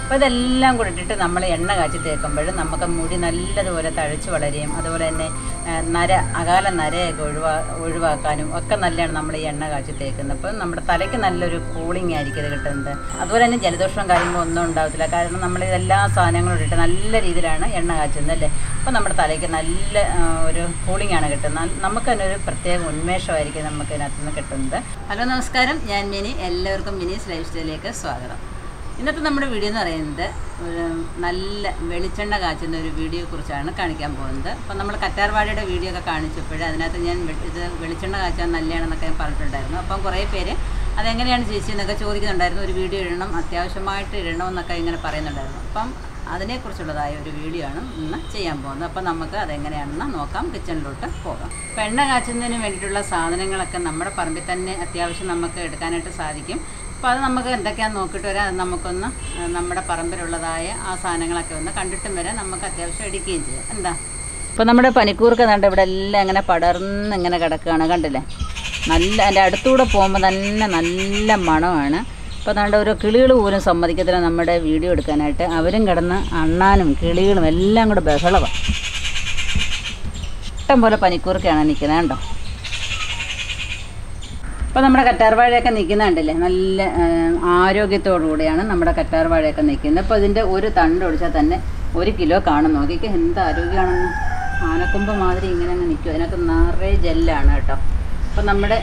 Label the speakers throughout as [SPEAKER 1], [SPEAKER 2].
[SPEAKER 1] അപ്പോൾ ഇതെല്ലാം കൂടി ഇട്ടിട്ട് നമ്മൾ എണ്ണ കാച്ചി തേക്കുമ്പോൾ നമുക്ക് മുടി നല്ലതുപോലെ തഴച്ച് വളരുകയും അതുപോലെ തന്നെ അകാല നരയൊക്കെ ഒഴിവാക്കാനും ഒക്കെ നല്ലതാണ് നമ്മൾ ഈ എണ്ണ കാച്ചി തേക്കുന്നത്. അപ്പോൾ നമ്മുടെ തലയ്ക്ക് നല്ലൊരു കൂളിംഗ് ആയിരിക്കും ഇത് കിട്ടുന്നത്. അതുപോലെ തന്നെ ജലദോഷവും കാര്യങ്ങളും ഒന്നും ഉണ്ടാകത്തില്ല. കാരണം നമ്മൾ ഇതെല്ലാ സാധനങ്ങളും ഇട്ടിട്ട് നല്ല രീതിയിലാണ് എണ്ണ കാച്ചുന്നത് അല്ലേ. അപ്പോൾ നമ്മുടെ തലയ്ക്ക് നല്ല ഒരു കൂളിംഗ് ആണ് കിട്ടുന്നത്. നമുക്ക് തന്നെ ഒരു പ്രത്യേക ഉന്മേഷമായിരിക്കും നമുക്ക് ഇതിനകത്ത് നിന്ന് കിട്ടുന്നത്. ഹലോ നമസ്കാരം, ഞാൻ മിനി. എല്ലാവർക്കും മിനീസ് ലൈഫ് സ്റ്റൈലിലേക്ക് സ്വാഗതം. ഇന്നത്തെ നമ്മുടെ വീഡിയോ എന്ന് പറയുന്നത് നല്ല വെളിച്ചെണ്ണ കാച്ചുന്ന ഒരു വീഡിയോയെ കുറിച്ചാണ് കാണിക്കാൻ പോകുന്നത്. അപ്പം നമ്മൾ കറ്റാർവാഴയുടെ വീഡിയോ ഒക്കെ കാണിച്ചപ്പോൾ അതിനകത്ത് ഞാൻ ഇത് വെളിച്ചെണ്ണ കാച്ചാൻ നല്ലതാണെന്നൊക്കെ ഞാൻ പറഞ്ഞിട്ടുണ്ടായിരുന്നു. അപ്പം കുറേ പേര് അതെങ്ങനെയാണ് ചേച്ചി എന്നൊക്കെ ചോദിക്കുന്നുണ്ടായിരുന്നു. ഒരു വീഡിയോ ഇടണം, അത്യാവശ്യമായിട്ട് ഇടണമെന്നൊക്കെ ഇങ്ങനെ പറയുന്നുണ്ടായിരുന്നു. അപ്പം അതിനെക്കുറിച്ചുള്ളതായ ഒരു വീഡിയോ ആണ് ഇന്ന് ചെയ്യാൻ പോകുന്നത്. അപ്പം നമുക്ക് അതെങ്ങനെയാണെന്ന് നോക്കാം. കിച്ചണിലോട്ട് പോകാം. അപ്പം എണ്ണ കാച്ചുന്നതിന് വേണ്ടിയിട്ടുള്ള സാധനങ്ങളൊക്കെ നമ്മുടെ പറമ്പിൽ തന്നെ അത്യാവശ്യം നമുക്ക് എടുക്കാനായിട്ട് സാധിക്കും. അപ്പോൾ അത് നമുക്ക് എന്തൊക്കെയാണെന്ന് നോക്കിയിട്ട് വരാം. അത് നമുക്കൊന്ന് നമ്മുടെ പറമ്പിലുള്ളതായ ആ സാധനങ്ങളൊക്കെ ഒന്ന് കണ്ടിട്ടും വരാം. നമുക്ക് അത്യാവശ്യം എടുക്കുകയും ചെയ്യാം. എന്താ ഇപ്പോൾ നമ്മുടെ പനിക്കൂർക്ക കണ്ട് ഇവിടെ എല്ലാം ഇങ്ങനെ പടർന്ന് ഇങ്ങനെ കിടക്കുകയാണ്, കണ്ടില്ലേ? നല്ല അതിൻ്റെ അടുത്തൂടെ പോകുമ്പോൾ തന്നെ നല്ല മണമാണ്. അപ്പോൾ അതുകൊണ്ട് ഓരോ കിളികൾ പോലും സമ്മതിക്കത്തില്ല നമ്മുടെ വീഡിയോ എടുക്കാനായിട്ട്. അവരും കിടന്ന് അണ്ണാനും കിളികളും എല്ലാം കൂടെ ബഹളമാണ്. ഇഷ്ടം പോലെ പനിക്കൂർക്കയാണ് നിൽക്കുന്നത്, കണ്ടോ? അപ്പോൾ നമ്മുടെ കറ്റാർവാഴയൊക്കെ നിൽക്കുന്നുണ്ടല്ലേ, നല്ല ആരോഗ്യത്തോടുകൂടിയാണ് നമ്മുടെ കറ്റാർവാഴയൊക്കെ നിൽക്കുന്നത്. അപ്പോൾ ഇതിൻ്റെ ഒരു തണ്ട് ഒടിച്ചാൽ തന്നെ 1 കിലോ കാണും. നോക്കിക്ക് എന്ത് ആരോഗ്യമാണെന്ന്. ആനക്കൊമ്പ് മാതിരി ഇങ്ങനെ അങ്ങ് നിൽക്കും. അതിനകത്ത് നിറയെ ജെല്ലാണ് കേട്ടോ. അപ്പോൾ നമ്മുടെ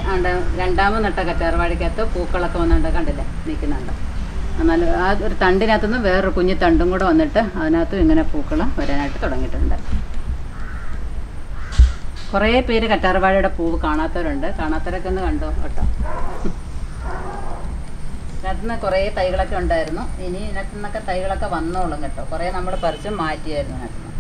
[SPEAKER 1] രണ്ടാമത് നട്ട കറ്റാർവാഴയ്ക്കകത്ത് പൂക്കളൊക്കെ വന്നിട്ട് കണ്ടില്ലേ നിൽക്കുന്നുണ്ട്. എന്നാൽ ആ ഒരു തണ്ടിനകത്തുനിന്ന് വേറൊരു കുഞ്ഞു തണ്ടും കൂടെ വന്നിട്ട് അതിനകത്തും ഇങ്ങനെ പൂക്കൾ വരാനായിട്ട് തുടങ്ങിയിട്ടുണ്ട്. കുറേ പേര് കറ്റാർവാഴയുടെ പൂവ് കാണാത്തവരുണ്ട്. കാണാത്തവരൊക്കെ ഒന്ന് കണ്ടോ കേട്ടോ. ഇതിനകത്തുനിന്ന് കുറേ തൈകളൊക്കെ ഉണ്ടായിരുന്നു. ഇനി ഇതിനകത്തു നിന്നൊക്കെ തൈകളൊക്കെ വന്നോളും കേട്ടോ. കുറേ നമ്മൾ പറിച്ച് മാറ്റിയായിരുന്നു ഇതിനകത്തുനിന്ന്.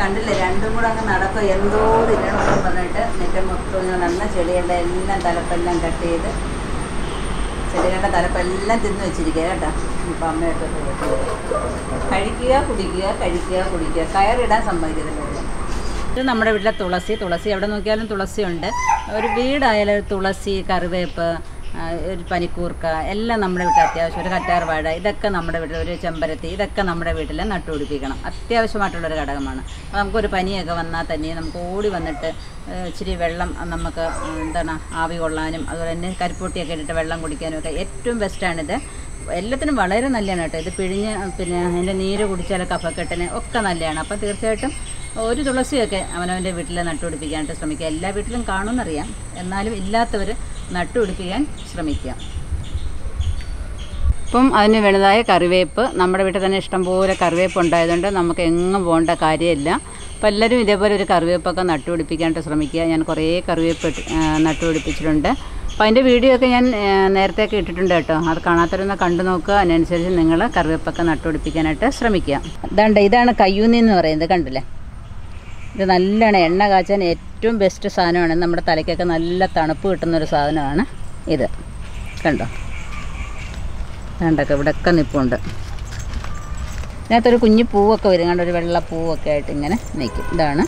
[SPEAKER 1] കണ്ടില്ലേ, രണ്ടും കൂടെ അങ്ങ് നടക്കും. എന്തോ ഇല്ലണമെന്ന് പറഞ്ഞിട്ട് മുറ്റം മൊത്തം നന്ന ചെടികളുടെ എല്ലാം തലപ്പെല്ലാം കട്ട് ചെയ്ത് ചെടികളുടെ തലപ്പെല്ലാം തിന്ന് വെച്ചിരിക്കുക കേട്ടോ. ഇപ്പം അമ്മയൊക്കെ കഴിക്കുക കുടിക്കുക, കഴിക്കുക കുടിക്കുക. കയറിടാൻ സമ്മതിക്കത്തില്ല. ഇത് നമ്മുടെ വീട്ടിലെ തുളസി എവിടെ നോക്കിയാലും തുളസിയുണ്ട്. ഒരു വീടായാലും തുളസി, കറിവേപ്പ്, ഒരു പനിക്കൂർക്ക എല്ലാം നമ്മുടെ വീട്ടിൽ അത്യാവശ്യം. ഒരു കറ്റാർവാഴ ഇതൊക്കെ നമ്മുടെ വീട്ടിൽ, ഒരു ചെമ്പരത്തി ഇതൊക്കെ നമ്മുടെ വീട്ടിൽ നട്ടുപിടിപ്പിക്കണം. അത്യാവശ്യമായിട്ടുള്ളൊരു ഘടകമാണ്. അപ്പോൾ നമുക്കൊരു പനിയൊക്കെ വന്നാൽ തന്നെ നമുക്ക് ഓടി വന്നിട്ട് ഇച്ചിരി വെള്ളം നമുക്ക് എന്താണ് ആവി കൊള്ളാനും അതുപോലെ തന്നെ കരിപ്പൊട്ടിയൊക്കെ ഇട്ടിട്ട് വെള്ളം കുടിക്കാനും ഒക്കെ ഏറ്റവും ബെസ്റ്റാണിത്. എല്ലാത്തിനും വളരെ നല്ലതാണ് കേട്ടോ. ഇത് പിഴിഞ്ഞ് പിന്നെ അതിൻ്റെ നീര് കുടിച്ചാൽ കഫക്കെട്ടിന് ഒക്കെ നല്ലതാണ്. അപ്പം തീർച്ചയായിട്ടും ഒരു തുളസിയൊക്കെ അവനവൻ്റെ വീട്ടിൽ നട്ടുപിടിപ്പിക്കാനായിട്ട് ശ്രമിക്കുക. എല്ലാ വീട്ടിലും കാണുമെന്നറിയാം, എന്നാലും ഇല്ലാത്തവർ നട്ടുപിടിപ്പിക്കാൻ ശ്രമിക്കുക. ഇപ്പം അതിന് വേണ്ടതായ കറിവേപ്പ് നമ്മുടെ വീട്ടിൽ തന്നെ ഇഷ്ടംപോലെ കറിവേപ്പ് ഉണ്ടായതുകൊണ്ട് നമുക്ക് എങ്ങും പോകേണ്ട കാര്യമില്ല. അപ്പോൾ എല്ലാവരും ഇതേപോലെ ഒരു കറിവേപ്പൊക്കെ നട്ടുപിടിപ്പിക്കാനായിട്ട് ശ്രമിക്കുക. ഞാൻ കുറേ കറിവേപ്പ് നട്ടുപിടിപ്പിച്ചിട്ടുണ്ട്. അപ്പോൾ അതിൻ്റെ വീഡിയോ ഒക്കെ ഞാൻ നേരത്തെയൊക്കെ ഇട്ടിട്ടുണ്ട് കേട്ടോ. അത് കാണാത്തവരൊന്ന് കണ്ടു നോക്കുക. അതിനനുസരിച്ച് നിങ്ങൾ കറിവേപ്പൊക്കെ നട്ടുപിടിപ്പിക്കാനായിട്ട് ശ്രമിക്കുക. ഇതാണ് കയ്യൂന്നി എന്ന് പറയുന്നത്, കണ്ടില്ലേ? ഇത് നല്ലോണം എണ്ണ കാച്ചാൻ ഏറ്റവും ബെസ്റ്റ് സാധനമാണ്. നമ്മുടെ തലയ്ക്കൊക്കെ നല്ല തണുപ്പ് കിട്ടുന്നൊരു സാധനമാണ് ഇത്, കണ്ടോ? കണ്ടൊക്കെ ഇവിടെയൊക്കെ നിൽപ്പുണ്ട്. ഇതിനകത്തൊരു കുഞ്ഞു പൂവൊക്കെ വരും, കണ്ടോ? ഒരു വെള്ള പൂവൊക്കെ ആയിട്ട് ഇങ്ങനെ നിൽക്കും. ഇതാണ്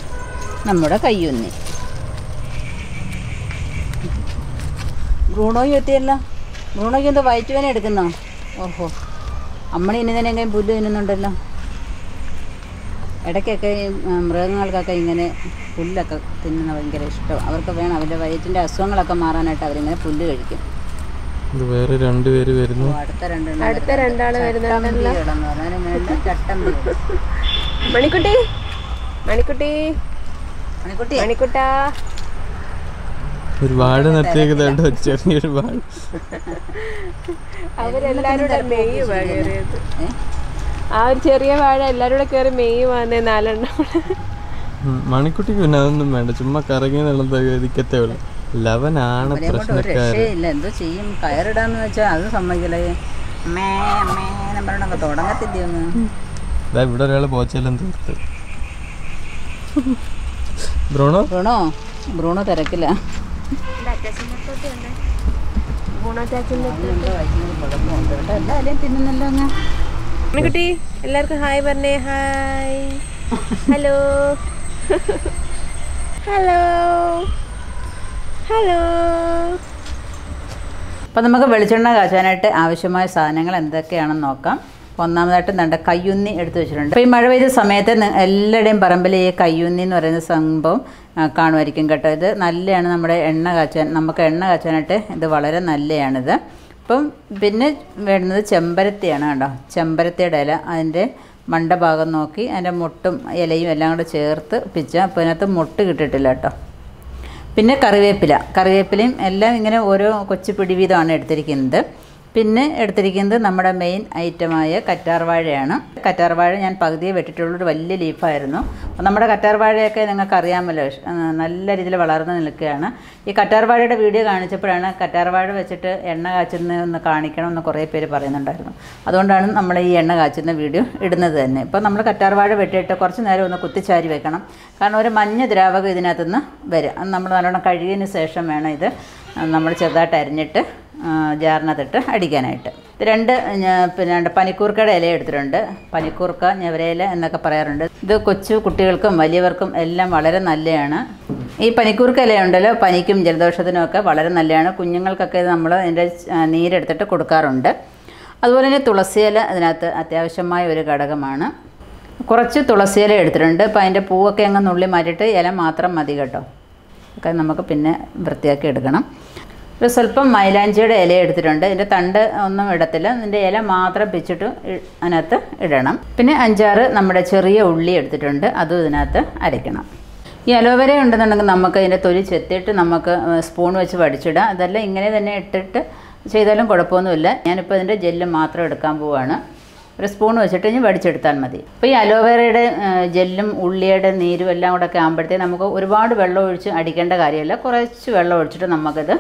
[SPEAKER 1] നമ്മുടെ കയ്യൂന്നി. ബ്രൂണോയും എത്തിയല്ല. ബ്രൂണോയ്ക്ക് എന്തോ വയറ്റുവേന എടുക്കുന്നോ? ഓഹോ, അമ്മണി ഇനി തന്നെ എങ്ങനെ പുല്ല് തിന്നുന്നുണ്ടല്ലോ. ഇടയ്ക്കൊക്കെ മൃഗങ്ങൾക്കൊക്കെ ഇങ്ങനെ പുല്ലൊക്കെ തിന്നുന്ന ഭയങ്കര ഇഷ്ടം. അവർക്ക് വേണം അവരുടെ വയറ്റിൻ്റെ അസുഖങ്ങളൊക്കെ മാറാനായിട്ട് അവരിങ്ങനെ പുല്ല് കഴിക്കും.
[SPEAKER 2] വേറെ 2 പേര് വരുന്നു.
[SPEAKER 3] അടുത്ത രണ്ടാള് വരുന്നുണ്ടല്ലോ. മണിക്കുട്ടി മണിക്കുട്ടി മണിക്കുട്ടി മണിക്കുട്ടാ.
[SPEAKER 2] ഒരു വാഴ നിർത്തിയേക്കുന്നുണ്ട്, ചെറിയൊരു വാഴ.
[SPEAKER 3] അവരെല്ലാരും മെയ്യുവാകേറിയത്. ആ ഒരു ചെറിയ വാഴ എല്ലാരും കൂടെ കയറി മെയ്യുവാന്നേ 4 എണ്ണം.
[SPEAKER 2] മണിക്കുട്ടിക്ക് പിന്നെ അതൊന്നും വേണ്ട, ചുമ്മാ കറങ്ങി നിൽക്കത്തേ ഉള്ളു. ലവനാണ് പ്രശ്നക്കാരൻ.
[SPEAKER 1] എന്തോ ചെയ്യും, കയറിടാന്ന് വെച്ചാൽ അത് സമ്മതിക്കലേ. തുടങ്ങത്തില്ല.
[SPEAKER 2] ഇവിടെ ഒരാള് പോച്ചെല്ലാം തീർത്ത്.
[SPEAKER 1] ബ്രൂണോ തിരക്കില്ല. എല്ലാവരെയും തിന്നുന്നല്ലോ അങ്ങ്.
[SPEAKER 3] മണിക്കുട്ടി എല്ലാവർക്കും ഹായ് പറഞ്ഞേ. Hi, hello hello hello.
[SPEAKER 1] അപ്പോൾ നമുക്ക് വെളിച്ചെണ്ണ കാച്ചാനായിട്ട് ആവശ്യമായ സാധനങ്ങൾ എന്തൊക്കെയാണെന്ന് നോക്കാം. ഒന്നാമതായിട്ട് നല്ല കയ്യുന്നി എടുത്ത് വെച്ചിട്ടുണ്ട്. അപ്പോൾ ഈ മഴ പെയ്ത സമയത്ത് എല്ലാവരുടെയും പറമ്പിൽ ഈ കയ്യുന്നി എന്ന് പറയുന്ന സംഭവം കാണുമായിരിക്കും കേട്ടോ. ഇത് നല്ലതാണ് നമ്മുടെ നമുക്ക് എണ്ണ കാച്ചാനായിട്ട് ഇത് വളരെ നല്ലതാണിത്. അപ്പം പിന്നെ വേണ്ടുന്നത് ചെമ്പരത്തിയാണ് കേട്ടോ. ചെമ്പരത്തിയുടെ ഇല അതിൻ്റെ മണ്ടഭാഗം നോക്കി അതിൻ്റെ മുട്ടും ഇലയും എല്ലാം കൂടെ ചേർത്ത് പിച്ചാൽ. അപ്പോൾ അതിനകത്ത് മുട്ട് കിട്ടിയിട്ടില്ല കേട്ടോ. പിന്നെ കറിവേപ്പിലയും എല്ലാം ഇങ്ങനെ ഓരോ കൊച്ചു പിടി വീതമാണ് എടുത്തിരിക്കുന്നത്. പിന്നെ എടുത്തിരിക്കുന്നത് നമ്മുടെ മെയിൻ ഐറ്റമായ കറ്റാർവാഴയാണ്. കറ്റാർവാഴ ഞാൻ പകുതിയെ വെട്ടിട്ടുള്ളൊരു വലിയ ലീഫായിരുന്നു. അപ്പോൾ നമ്മുടെ കറ്റാർവാഴയൊക്കെ നിങ്ങൾക്ക് അറിയാമല്ലോ, നല്ല രീതിയിൽ വളർന്ന് നിൽക്കുകയാണ്. ഈ കറ്റാർവാഴയുടെ വീഡിയോ കാണിച്ചപ്പോഴാണ് കറ്റാർവാഴ വെച്ചിട്ട് എണ്ണ കാച്ചുന്നതെന്ന് കാണിക്കണമെന്ന് കുറേ പേര് പറയുന്നുണ്ടായിരുന്നു. അതുകൊണ്ടാണ് നമ്മൾ ഈ എണ്ണ കാച്ചുന്ന വീഡിയോ ഇടുന്നത് തന്നെ. ഇപ്പോൾ നമ്മൾ കറ്റാർവാഴ വെട്ടിയിട്ട് കുറച്ച് നേരം ഒന്ന് കുത്തിച്ചാരി വെക്കണം. കാരണം ഒരു മഞ്ഞ ദ്രാവകം ഇതിനകത്തുനിന്ന് വരും. അത് നമ്മൾ നല്ലോണം കഴുകിയതിന് ശേഷം വേണം ഇത് നമ്മൾ ചെറുതായിട്ട് അരിഞ്ഞിട്ട് ജാറിനകത്തിട്ട് അടിക്കാനായിട്ട്. ഇത് രണ്ട് പനിക്കൂർക്കയുടെ ഇല എടുത്തിട്ടുണ്ട്. പനിക്കൂർക്ക, ഞവരയില എന്നൊക്കെ പറയാറുണ്ട്. ഇത് കൊച്ചു കുട്ടികൾക്കും വലിയവർക്കും എല്ലാം വളരെ നല്ലതാണ്. ഈ പനിക്കൂർക്ക ഇല ഉണ്ടല്ലോ, പനിക്കും ജലദോഷത്തിനും ഒക്കെ വളരെ നല്ലതാണ്. കുഞ്ഞുങ്ങൾക്കൊക്കെ നമ്മൾ ഇതിൻ്റെ നീരെടുത്തിട്ട് കൊടുക്കാറുണ്ട്. അതുപോലെ തന്നെ തുളസിയില അതിനകത്ത് അത്യാവശ്യമായ ഒരു ഘടകമാണ്. കുറച്ച് തുളസിയില എടുത്തിട്ടുണ്ട്. അപ്പോൾ അതിൻ്റെ പൂവൊക്കെ അങ്ങ് നുള്ളി മാറ്റിയിട്ട് ഇല മാത്രം മതി കേട്ടോ. ഒക്കെ നമുക്ക് പിന്നെ വൃത്തിയാക്കി എടുക്കണം. ഒരു സ്വല്പം മൈലാഞ്ചിയുടെ ഇല എടുത്തിട്ടുണ്ട്. ഇതിൻ്റെ തണ്ട് ഒന്നും ഇടത്തില്ല, ഇതിൻ്റെ ഇല മാത്രം പിച്ചിട്ട് അതിനകത്ത് ഇടണം. പിന്നെ 5-6 നമ്മുടെ ചെറിയ ഉള്ളി എടുത്തിട്ടുണ്ട്, അതും ഇതിനകത്ത് അരയ്ക്കണം. ഈ അലോവേര ഉണ്ടെന്നുണ്ടെങ്കിൽ നമുക്ക് ഇതിൻ്റെ തൊലി ചെത്തിയിട്ട് നമുക്ക് സ്പൂൺ വെച്ച് വടിച്ചിടാം. അതല്ല ഇങ്ങനെ തന്നെ ഇട്ടിട്ട് ചെയ്താലും കുഴപ്പമൊന്നുമില്ല. ഞാനിപ്പോൾ ഇതിൻ്റെ ജെല്ല് മാത്രം എടുക്കാൻ പോവുകയാണ്. ഒരു സ്പൂൺ വെച്ചിട്ട് ഇനി വടിച്ചെടുത്താൽ മതി. അപ്പോൾ ഈ അലോവേറയുടെ ജെല്ലും ഉള്ളിയുടെ നീരും എല്ലാം കൂടെ ഒക്കെ ആകുമ്പോഴത്തേക്ക് നമുക്ക് ഒരുപാട് വെള്ളം ഒഴിച്ച് അടിക്കേണ്ട കാര്യമില്ല. കുറച്ച് വെള്ളം ഒഴിച്ചിട്ട് നമുക്കത്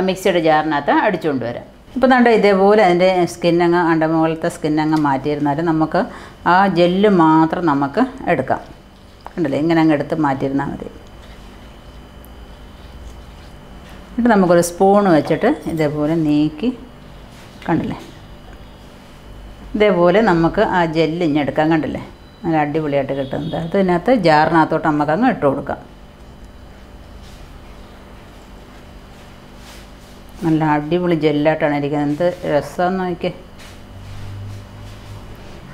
[SPEAKER 1] മിക്സിയുടെ ജാറിനകത്ത് അടിച്ചുകൊണ്ട് വരാം. ഇപ്പോൾ നമ്മുടെ ഇതേപോലെ അതിൻ്റെ സ്കിന്നങ്ങ് അണ്ടമുകളത്തെ സ്കിന്നങ്ങ് മാറ്റിയിരുന്നാലും നമുക്ക് ആ ജെല്ല് മാത്രം നമുക്ക് എടുക്കാം. കണ്ടില്ലേ, ഇങ്ങനെ അങ്ങ് എടുത്ത് മാറ്റിയിരുന്നാൽ മതി. എന്നിട്ട് നമുക്കൊരു സ്പൂൺ വെച്ചിട്ട് ഇതേപോലെ നീക്കി, കണ്ടില്ലേ, ഇതേപോലെ നമുക്ക് ആ ജെല്ല് ഇഞ്ഞെടുക്കാം. കണ്ടില്ലേ, നല്ല അടിപൊളിയായിട്ട് കിട്ടുന്നത്. അതിനകത്ത് ജാറിനകത്തോട്ട് നമുക്കങ്ങ് ഇട്ട് കൊടുക്കാം. നല്ല അടിപൊളി ജെല്ലായിട്ടാണ് ഇരിക്കുന്നത്. എന്ത് രസമെന്ന് നോക്കിയേ.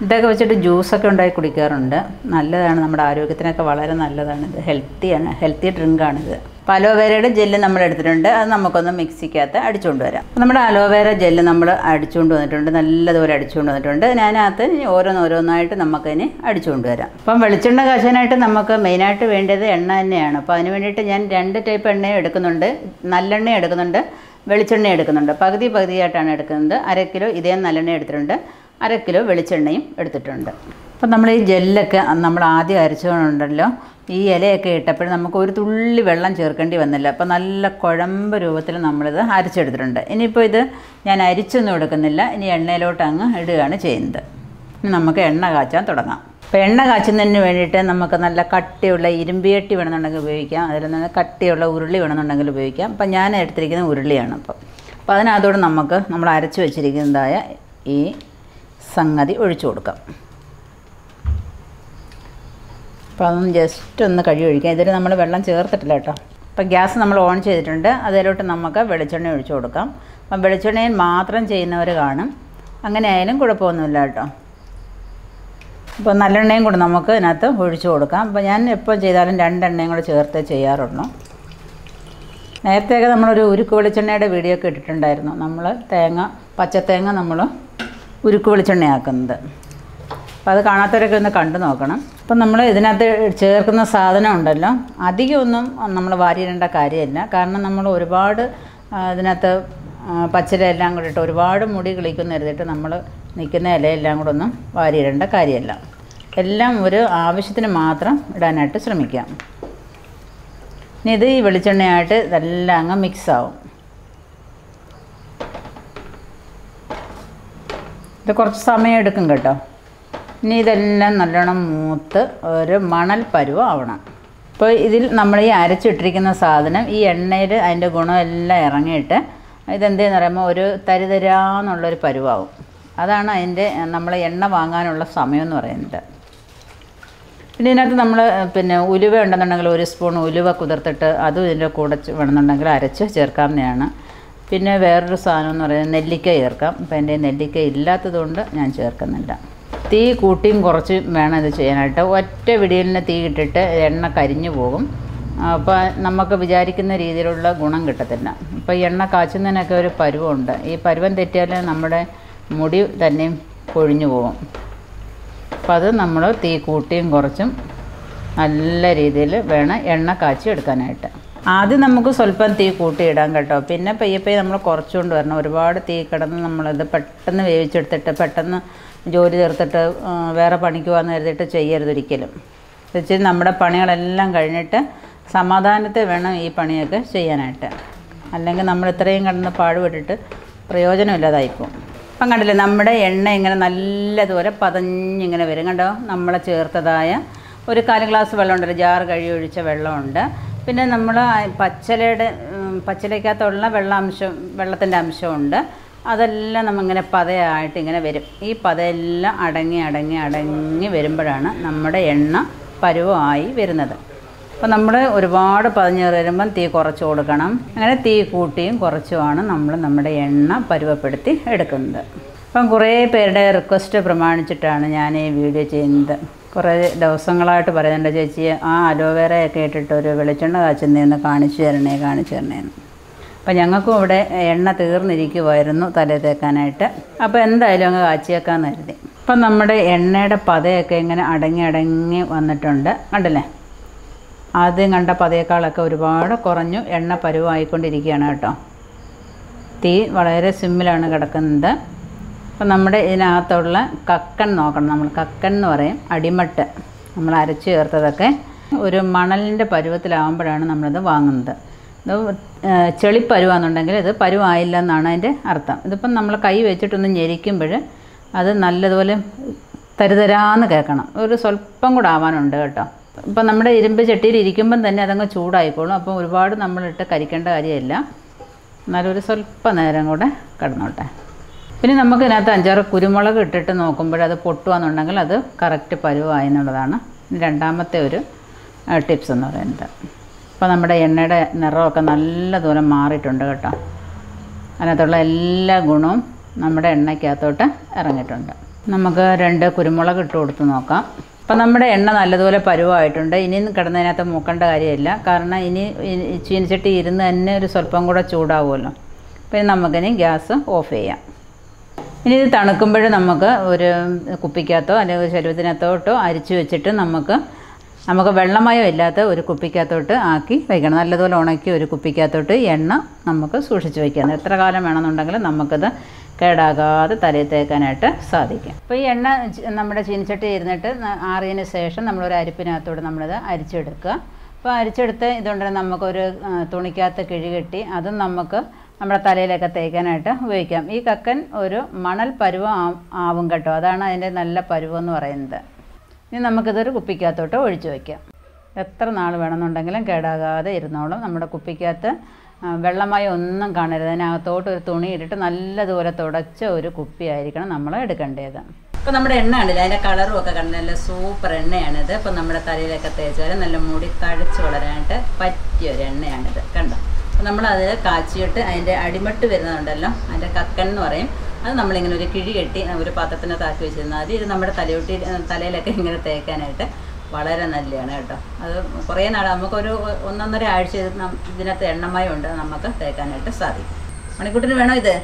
[SPEAKER 1] ഇതൊക്കെ വെച്ചിട്ട് ജ്യൂസൊക്കെ ഉണ്ടാക്കി കുടിക്കാറുണ്ട്. നല്ലതാണ്, നമ്മുടെ ആരോഗ്യത്തിനൊക്കെ വളരെ നല്ലതാണ്. ഇത് ഹെൽത്തി ഡ്രിങ്കാണിത്. അപ്പോൾ അലോവേരയുടെ ജെല്ല് നമ്മൾ എടുത്തിട്ടുണ്ട്. അത് നമുക്കൊന്ന് മിക്സിക്കകത്ത് അടിച്ചുകൊണ്ട് വരാം. അപ്പോൾ നമ്മുടെ അലോവേര ജെല്ല് നമ്മൾ അടിച്ചുകൊണ്ട് വന്നിട്ടുണ്ട്, നല്ലതുപോലെ അടിച്ചുകൊണ്ട് വന്നിട്ടുണ്ട്. അതിനകത്ത് ഓരോന്നായിട്ട് നമുക്കതിന് അടിച്ചുകൊണ്ട് വരാം. അപ്പം വെളിച്ചെണ്ണ കാച്ചാനായിട്ട് നമുക്ക് മെയിനായിട്ട് വേണ്ടത് എണ്ണ തന്നെയാണ്. അപ്പോൾ അതിന് വേണ്ടിയിട്ട് ഞാൻ 2 ടൈപ്പ് എണ്ണയും എടുക്കുന്നുണ്ട്. നല്ലെണ്ണ എടുക്കുന്നുണ്ട്, വെളിച്ചെണ്ണ എടുക്കുന്നുണ്ട്. പകുതിയായിട്ടാണ് എടുക്കുന്നത്. 1/2 കിലോ ഇതേ നല്ലെണ്ണ എടുത്തിട്ടുണ്ട്, 1/2 കിലോ വെളിച്ചെണ്ണയും എടുത്തിട്ടുണ്ട്. അപ്പം നമ്മൾ ഈ ജെല്ലൊക്കെ നമ്മൾ ആദ്യം അരച്ചുകൊണ്ടുണ്ടല്ലോ, ഈ ഇലയൊക്കെ ഇട്ടപ്പോഴും നമുക്ക് ഒരു തുള്ളി വെള്ളം ചേർക്കേണ്ടി വന്നില്ല. അപ്പോൾ നല്ല കുഴമ്പ് രൂപത്തിൽ നമ്മളിത് അരച്ചെടുത്തിട്ടുണ്ട്. ഇനിയിപ്പോൾ ഇത് ഞാൻ അരിച്ചൊന്നും എടുക്കുന്നില്ല, ഇനി എണ്ണയിലോട്ട് അങ്ങ് ഇടുകയാണ് ചെയ്യുന്നത്. ഇനി നമുക്ക് എണ്ണ കാച്ചാൻ തുടങ്ങാം. അപ്പോൾ എണ്ണ കാച്ചുന്നതിന് വേണ്ടിയിട്ട് നമുക്ക് നല്ല കട്ടിയുള്ള ഇരുമ്പിയട്ടി വേണമെന്നുണ്ടെങ്കിൽ ഉപയോഗിക്കാം. അതിൽ നിന്ന് കട്ടിയുള്ള ഉരുളി വേണമെന്നുണ്ടെങ്കിൽ ഉപയോഗിക്കാം. അപ്പം ഞാൻ എടുത്തിരിക്കുന്നത് ഉരുളിയാണ്. അപ്പോൾ അതിനകത്തോട് നമ്മൾ അരച്ച് വെച്ചിരിക്കുന്നതായ ഈ സംഗതി ഒഴിച്ചു കൊടുക്കാം. അപ്പോൾ അതൊന്ന് ജസ്റ്റ് ഒന്ന് ഒഴിക്കാം. ഇതിൽ നമ്മൾ വെള്ളം ചേർത്തിട്ടില്ല കേട്ടോ. അപ്പം ഗ്യാസ് നമ്മൾ ഓൺ ചെയ്തിട്ടുണ്ട്. അതിലോട്ട് നമുക്ക് വെളിച്ചെണ്ണ ഒഴിച്ചു കൊടുക്കാം. അപ്പം വെളിച്ചെണ്ണയിൽ മാത്രം ചെയ്യുന്നവർ കാണും, അങ്ങനെ ആയാലും കുഴപ്പമൊന്നുമില്ല കേട്ടോ. അപ്പോൾ നല്ലെണ്ണയും കൂടെ നമുക്ക് ഇതിനകത്ത് ഒഴിച്ചു കൊടുക്കാം. അപ്പോൾ ഞാൻ എപ്പോൾ ചെയ്താലും 2 എണ്ണയും കൂടെ ചേർത്ത് ചെയ്യാറുള്ളൂ. നേരത്തെയൊക്കെ നമ്മളൊരു ഉരുക്ക് വെളിച്ചെണ്ണയുടെ വീഡിയോ ഒക്കെ ഇട്ടിട്ടുണ്ടായിരുന്നു. നമ്മൾ പച്ചത്തേങ്ങ നമ്മൾ ഉരുക്ക് വെളിച്ചെണ്ണയാക്കുന്നത്. അപ്പോൾ അത് കാണാത്തവരൊക്കെ ഒന്ന് കണ്ടു നോക്കണം. അപ്പം നമ്മൾ ഇതിനകത്ത് ചേർക്കുന്ന സാധനം ഉണ്ടല്ലോ, അധികമൊന്നും നമ്മൾ വാരിയിടേണ്ട കാര്യമില്ല. കാരണം നമ്മൾ ഒരുപാട് ഇതിനകത്ത് പച്ചില എല്ലാം കൂടി ഇട്ട് ഒരുപാട് മുടി കിളിക്കുന്ന കരുതിയിട്ട് നമ്മൾ നിൽക്കുന്ന ഇലയെല്ലാം കൂടെ ഒന്നും വാരിയിടേണ്ട കാര്യമില്ല. എല്ലാം ഒരു ആവശ്യത്തിന് മാത്രം ഇടാനായിട്ട് ശ്രമിക്കാം. ഇനി ഇത് ഈ വെളിച്ചെണ്ണയായിട്ട് ഇതെല്ലാം അങ്ങ് മിക്സാവും. ഇത് കുറച്ച് സമയം എടുക്കും കേട്ടോ. ഇനി ഇതെല്ലാം നല്ലോണം മൂത്ത് ഒരു മണൽ പരുവം ആവണം. അപ്പോൾ ഇതിൽ നമ്മൾ ഈ അരച്ചിട്ടിരിക്കുന്ന സാധനം ഈ എണ്ണയിൽ അതിൻ്റെ ഗുണമെല്ലാം ഇറങ്ങിയിട്ട് ഇതെന്തെന്ന് പറയുമ്പോൾ ഒരു തരിതരാന്നുള്ളൊരു പരുവാവും. അതാണ് അതിൻ്റെ നമ്മൾ എണ്ണ വാങ്ങാനുള്ള സമയം എന്ന് പറയുന്നത്. പിന്നെ ഇതിനകത്ത് നമ്മൾ ഉലുവ ഉണ്ടെന്നുണ്ടെങ്കിൽ 1 സ്പൂൺ ഉലുവ കുതിർത്തിട്ട് അതും ഇതിൻ്റെ കൂടെ വേണമെന്നുണ്ടെങ്കിൽ അരച്ച് ചേർക്കാവുന്നതാണ്. പിന്നെ വേറൊരു സാധനം എന്ന് പറയുന്നത് നെല്ലിക്ക ചേർക്കാം. അപ്പോൾ എൻ്റെ നെല്ലിക്ക ഇല്ലാത്തതുകൊണ്ട് ഞാൻ ചേർക്കുന്നില്ല. തീ കൂട്ടിയും കുറച്ച് വേണം ഇത് ചെയ്യാനായിട്ട്. ഒറ്റ വിടിയലിന് തീ ഇട്ടിട്ട് എണ്ണ കരിഞ്ഞു പോകും. അപ്പോൾ നമുക്ക് വിചാരിക്കുന്ന രീതിയിലുള്ള ഗുണം കിട്ടത്തില്ല. ഇപ്പോൾ എണ്ണ കാച്ചുന്നതിനൊക്കെ ഒരു പരുവമുണ്ട്. ഈ പരുവം തെറ്റിയാൽ നമ്മുടെ മുടി തന്നെയും കൊഴിഞ്ഞു പോകും. അപ്പോൾ അത് നമ്മൾ തീ കൂട്ടിയും കുറച്ചും നല്ല രീതിയിൽ വേണം എണ്ണ കാച്ചി എടുക്കാനായിട്ട്. ആദ്യം നമുക്ക് സ്വല്പം തീ കൂട്ടിയിടാം കേട്ടോ. പിന്നെ പയ്യെ നമ്മൾ കുറച്ചുകൊണ്ട് വരണം. ഒരുപാട് തീ കിടന്ന് നമ്മളിത് പെട്ടെന്ന് വേവിച്ചെടുത്തിട്ട് പെട്ടെന്ന് ജോലി തീർത്തിട്ട് വേറെ പണിക്ക് പോകാൻ കരുതിയിട്ട് ചെയ്യരുതൊരിക്കലും. വെച്ച് നമ്മുടെ പണികളെല്ലാം കഴിഞ്ഞിട്ട് സമാധാനത്തെ വേണം ഈ പണിയൊക്കെ ചെയ്യാനായിട്ട്. അല്ലെങ്കിൽ നമ്മൾ ഇത്രയും കിടന്ന് പാടുപെട്ടിട്ട് പ്രയോജനമില്ലാതായിപ്പോവും. അപ്പം കണ്ടില്ലേ, നമ്മുടെ എണ്ണ ഇങ്ങനെ നല്ലതുപോലെ പതഞ്ഞിങ്ങനെ വരും കണ്ടോ. നമ്മൾ ചേർത്തതായ ഒരു 1/4 ഗ്ലാസ് വെള്ളമുണ്ട്, ജാർ കഴുകി ഒഴിച്ച വെള്ളമുണ്ട്. പിന്നെ നമ്മൾ പച്ചിലയ്ക്കകത്തുള്ള വെള്ളത്തിൻ്റെ അംശമുണ്ട്. അതെല്ലാം നമ്മളിങ്ങനെ പതയായിട്ട് ഇങ്ങനെ വരും. ഈ പതയെല്ലാം അടങ്ങി വരുമ്പോഴാണ് നമ്മുടെ എണ്ണ പരുവമായി വരുന്നത്. അപ്പോൾ നമ്മൾ ഒരുപാട് പതഞ്ഞേറി വരുമ്പം തീ കുറച്ച് കൊടുക്കണം. അങ്ങനെ തീ കൂട്ടിയും കുറച്ചുമാണ് നമ്മൾ നമ്മുടെ എണ്ണ പരുവപ്പെടുത്തി എടുക്കുന്നത്. അപ്പം കുറേ പേരുടെ റിക്വസ്റ്റ് പ്രമാണിച്ചിട്ടാണ് ഞാൻ ഈ വീഡിയോ ചെയ്യുന്നത്. കുറേ ദിവസങ്ങളായിട്ട് പറയുന്നുണ്ട്, ചേച്ചി ആ അലോവേറയൊക്കെ ഇട്ടിട്ട് ഒരു വെളിച്ചെണ്ണ കാച്ചുന്നതെന്ന് കാണിച്ചു തരണേന്ന്. അപ്പം ഞങ്ങൾക്കും ഇവിടെ എണ്ണ തീർന്നിരിക്കുമായിരുന്നു തലേ തേക്കാനായിട്ട്. അപ്പോൾ എന്തായാലും അങ്ങ് കാച്ചിയേക്കാന്ന് കരുതി. അപ്പം നമ്മുടെ എണ്ണയുടെ പതയൊക്കെ ഇങ്ങനെ അടങ്ങി വന്നിട്ടുണ്ട്. കണ്ടില്ലേ, ആദ്യം കണ്ട പതയേക്കാളൊക്കെ ഒരുപാട് കുറഞ്ഞു. എണ്ണ പരുവായിക്കൊണ്ടിരിക്കുകയാണ് കേട്ടോ. തീ വളരെ സിമ്മിലാണ് കിടക്കുന്നത്. അപ്പം നമ്മുടെ ഇതിനകത്തുള്ള കക്കൻ നോക്കണം. നമ്മൾ കക്കൻ എന്ന് പറയും, അടിമട്ട് നമ്മൾ അരച്ച് ചേർത്തതൊക്കെ ഒരു മണലിൻ്റെ പരുവത്തിലാകുമ്പോഴാണ് നമ്മളിത് വാങ്ങുന്നത്. ഇത് ചെളിപ്പരുവാന്നുണ്ടെങ്കിൽ ഇത് പരുവായില്ല എന്നാണ് അതിൻ്റെ അർത്ഥം. ഇതിപ്പം നമ്മൾ കൈ വെച്ചിട്ടൊന്ന് ഞെരിക്കുമ്പോൾ അത് നല്ലതുപോലെ തരുതരാന്ന് കേൾക്കണം. ഒരു സ്വല്പം കൂടെ ആവാനുണ്ട് കേട്ടോ. ഇപ്പം നമ്മുടെ ഇരുമ്പ് ചട്ടിയിൽ ഇരിക്കുമ്പം തന്നെ അതങ്ങ് ചൂടായിക്കോളും. അപ്പം ഒരുപാട് നമ്മളിട്ട് കരിക്കേണ്ട കാര്യമില്ല. എന്നാലും ഒരു സ്വല്പം നേരം കൂടെ കിടന്നോട്ടെ. പിന്നെ നമുക്ക് ഇതിനകത്ത് 5-6 കുരുമുളക് ഇട്ടിട്ട് നോക്കുമ്പോൾ അത് പൊട്ടുകയെന്നുണ്ടെങ്കിൽ അത് കറക്റ്റ് പരുവായി എന്നുള്ളതാണ് രണ്ടാമത്തെ ഒരു ടിപ്സ് എന്ന് പറയുന്നത്. അപ്പോൾ നമ്മുടെ എണ്ണയുടെ നിറമൊക്കെ നല്ല ദൂരം മാറിയിട്ടുണ്ട് കേട്ടോ. അതിനകത്തുള്ള എല്ലാ ഗുണവും നമ്മുടെ എണ്ണയ്ക്കകത്തോട്ട് ഇറങ്ങിയിട്ടുണ്ട്. നമുക്ക് 2 കുരുമുളക് ഇട്ട് കൊടുത്ത് നോക്കാം. അപ്പം നമ്മുടെ എണ്ണ നല്ലതുപോലെ പരുവായിട്ടുണ്ട്. ഇനി കിടന്നതിനകത്ത് മൂക്കേണ്ട കാര്യമില്ല. കാരണം ഇനി ചീനിച്ചട്ടി ഇരുന്ന് തന്നെ ഒരു സ്വല്പം കൂടെ ചൂടാവുമല്ലോ. പിന്നെ നമുക്കിനി ഗ്യാസ് ഓഫ് ചെയ്യാം. ഇനി ഇത് തണുക്കുമ്പോൾ നമുക്ക് ഒരു കുപ്പിക്കകത്തോ അല്ലെങ്കിൽ ഒരു ശരീരത്തിനകത്തോട്ടോ അരിച്ചു വെച്ചിട്ട് നമുക്ക് വെള്ളമയം ഇല്ലാത്ത ഒരു കുപ്പിക്കകത്തോട്ട് ആക്കി വയ്ക്കണം. നല്ലതുപോലെ ഉണക്കി ഒരു കുപ്പിക്കകത്തോട്ട് എണ്ണ നമുക്ക് സൂക്ഷിച്ച് വയ്ക്കാം. എത്ര കാലം വേണമെന്നുണ്ടെങ്കിലും നമുക്കത് കേടാകാതെ തലയിൽ തേക്കാനായിട്ട് സാധിക്കും. അപ്പോൾ ഈ എണ്ണ നമ്മുടെ ചീനിച്ചട്ടി ഇരുന്നിട്ട് ആറിയതിന് ശേഷം നമ്മളൊരു അരിപ്പിനകത്തോട് നമ്മളിത് അരിച്ചെടുക്കുക. അപ്പോൾ അരിച്ചെടുത്ത് ഇതുകൊണ്ടുതന്നെ നമുക്കൊരു തുണിക്കകത്ത് കിഴികെട്ടി അതും നമുക്ക് നമ്മുടെ തലയിലൊക്കെ തേക്കാനായിട്ട് ഉപയോഗിക്കാം. ഈ കക്കൻ ഒരു മണൽ പരുവം ആവും കേട്ടോ. അതാണ് അതിൻ്റെ നല്ല പരുവം എന്ന് പറയുന്നത്. ഇനി നമുക്കിതൊരു കുപ്പിക്കകത്തോട്ട് ഒഴിച്ചു വയ്ക്കാം. എത്ര നാൾ വേണമെന്നുണ്ടെങ്കിലും കേടാകാതെ ഇരുന്നോളും. നമ്മുടെ കുപ്പിക്കകത്ത് വെള്ളമായി ഒന്നും കാണരുത്. അതിനകത്തോട്ട് ഒരു തുണി ഇട്ടിട്ട് നല്ലതുപോലെ തുടച്ച ഒരു കുപ്പിയായിരിക്കണം നമ്മൾ എടുക്കേണ്ടത്. അപ്പോൾ നമ്മുടെ എണ്ണ കണ്ടില്ല, അതിൻ്റെ കളറും ഒക്കെ കണ്ട് നല്ല സൂപ്പർ എണ്ണയാണിത്. അപ്പോൾ നമ്മുടെ തലയിലൊക്കെ തേച്ചാൽ നല്ല മുടി തഴച്ച് വളരാനായിട്ട് പറ്റിയൊരു എണ്ണയാണിത് കണ്ടോ. അപ്പോൾ നമ്മളത് കാച്ചിയിട്ട് അതിൻ്റെ അടിമട്ട് വരുന്നതുണ്ടല്ലോ, അതിൻ്റെ കക്കൻ എന്ന് പറയും. അത് നമ്മളിങ്ങനെ ഒരു കിഴി കെട്ടി ഒരു പാത്രത്തിനകത്താക്കി വെച്ചിരുന്നാൽ മതി. ഇത് നമ്മുടെ തലയിലൊക്കെ ഇങ്ങനെ തേക്കാനായിട്ട് വളരെ നല്ലതാണ് കേട്ടോ. അത് കുറേ നാൾ നമുക്കൊരു 1-1.5 ആഴ്ച ഇതിനകത്ത് എണ്ണമയം ഉണ്ട്, നമുക്ക് തേക്കാനായിട്ട് സാധിക്കും. മണിക്കൂട്ടിന് വേണോ ഇത്?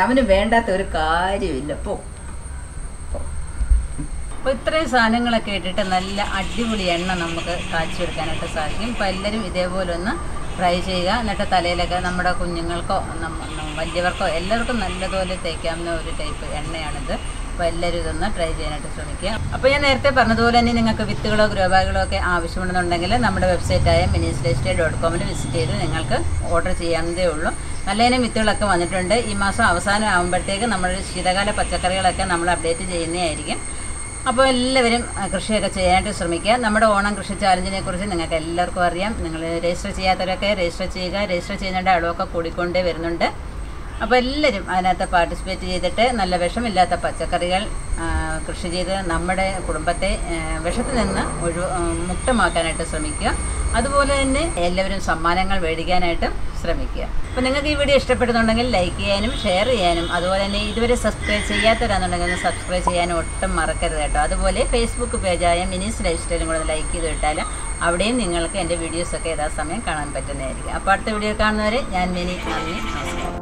[SPEAKER 1] അവന് വേണ്ടാത്ത ഒരു കാര്യമില്ല. അപ്പോൾ ഇത്രയും സാധനങ്ങളൊക്കെ ഇട്ടിട്ട് നല്ല അടിപൊളി എണ്ണ നമുക്ക് കാച്ചിയെടുക്കാനായിട്ട് സാധിക്കും. അപ്പോൾ എല്ലാവരും ഇതേപോലെ ഒന്ന് ട്രൈ ചെയ്യുക. എന്നിട്ട് തലയിലൊക്കെ നമ്മുടെ കുഞ്ഞുങ്ങൾക്കോ വലിയവർക്കോ എല്ലാവർക്കും നല്ലതുപോലെ തേക്കാവുന്ന ഒരു ടൈപ്പ് എണ്ണയാണിത്. അപ്പോൾ എല്ലാവരും ഇതൊന്ന് ട്രൈ ചെയ്യാനായിട്ട് ശ്രമിക്കുക. അപ്പോൾ ഞാൻ നേരത്തെ പറഞ്ഞതുപോലെ തന്നെ നിങ്ങൾക്ക് വിത്തുകളോ ഗ്രോബാഗുകളോ ഒക്കെ ആവശ്യമുണ്ടെന്നുണ്ടെങ്കിൽ നമ്മുടെ വെബ്സൈറ്റായ ministlifestyle.com വിസിറ്റ് ചെയ്ത് നിങ്ങൾക്ക് ഓർഡർ ചെയ്യാവുന്നതേ ഉള്ളൂ. നല്ല ഇനം വിത്തുകളൊക്കെ വന്നിട്ടുണ്ട്. ഈ മാസം അവസാനം ആകുമ്പോഴത്തേക്ക് നമ്മുടെ ശീതകാല പച്ചക്കറികളൊക്കെ നമ്മൾ അപ്ഡേറ്റ് ചെയ്യുന്നതായിരിക്കും. അപ്പോൾ എല്ലാവരും കൃഷിയൊക്കെ ചെയ്യാനായിട്ട് ശ്രമിക്കുക. നമ്മുടെ ഓണം കൃഷി ചാലഞ്ചിനെ കുറിച്ച് നിങ്ങൾക്ക് എല്ലാവർക്കും അറിയാം. നിങ്ങൾ രജിസ്റ്റർ ചെയ്യാത്തവരൊക്കെ രജിസ്റ്റർ ചെയ്യുക. രജിസ്റ്റർ ചെയ്യുന്നതിൻ്റെ അളവൊക്കെ കൂടിക്കൊണ്ടേ വരുന്നുണ്ട്. അപ്പോൾ എല്ലാവരും അതിനകത്ത് പാർട്ടിസിപ്പേറ്റ് ചെയ്തിട്ട് നല്ല വിഷമില്ലാത്ത പച്ചക്കറികൾ കൃഷി ചെയ്ത് നമ്മുടെ കുടുംബത്തെ വിഷത്തിൽ നിന്ന് മുക്തമാക്കാനായിട്ട് ശ്രമിക്കുക. അതുപോലെ തന്നെ എല്ലാവരും സമ്മാനങ്ങൾ മേടിക്കാനായിട്ട് ശ്രമിക്കുക. അപ്പോൾ നിങ്ങൾക്ക് ഈ വീഡിയോ ഇഷ്ടപ്പെടുന്നുണ്ടെങ്കിൽ ലൈക്ക് ചെയ്യാനും ഷെയർ ചെയ്യാനും അതുപോലെ തന്നെ ഇതുവരെ സബ്സ്ക്രൈബ് ചെയ്യാത്തവരാണെന്നുണ്ടെങ്കിൽ ഒന്ന് സബ്സ്ക്രൈബ് ചെയ്യാനും ഒട്ടും മറക്കരുത് കേട്ടോ. അതുപോലെ ഫേസ്ബുക്ക് പേജായ മിനീസ് ലൈഫ് സ്റ്റൈലും കൂടെ ലൈക്ക് ചെയ്ത് വിട്ടാൽ അവിടെയും നിങ്ങൾക്ക് എൻ്റെ വീഡിയോസൊക്കെ യഥാസമയം കാണാൻ പറ്റുന്നതായിരിക്കും. അപ്പോൾ അടുത്ത വീഡിയോ കാണുന്നവരെ ഞാൻ മിനി, നന്ദി, നമസ്കാരം.